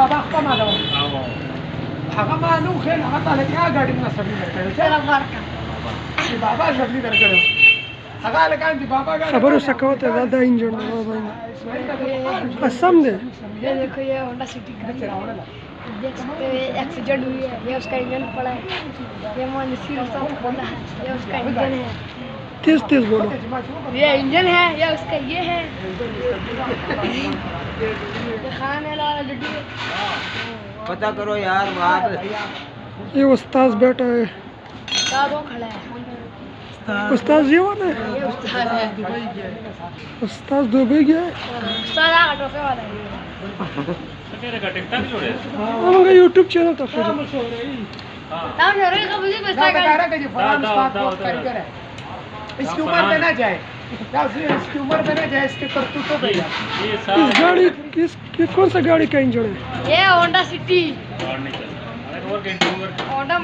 बाबा का मानो हागा मानू खेल हागा ताले क्या गाड़ी में सभी करते हैं चला मार का बाबा सभी करते हैं हागा ले कांति बाबा का खबर सकवत है ज्यादा इंजन है बाबा कसम दे। ये देखो ये होंडा सिटी का देख सकते हैं एक्सीडेंट हुई है, ये उसका इंजन पड़ा है, ये मान सील सब खोला है, ये उसका इंजन है, तेज तेज बोलो। ये इंजन है, ये उसका ये है, ये खाने वाला लड्डू है। पता करो यार बात। ये उस्ताद बैठा है, साधो खड़ा है, उस्ताद ये वाला है, ये उस्ताद है, उस्ताद दुबई गया है। उस्ताद आगा ट्रॉफी वाला है। हमारा यूट्यूब चैनल तो फिर नाम जरूर का मुझे पता है कि ये फलाना स्पार्क बहुत कारीगर है, इसकी उम्र में ना जाए, इसकी उम्र में ना जाए, इसके करतूतों पे जाए। इस गाड़ी कौन सा गाड़ी का इंजन है? ये होंडा सिटी, होंडा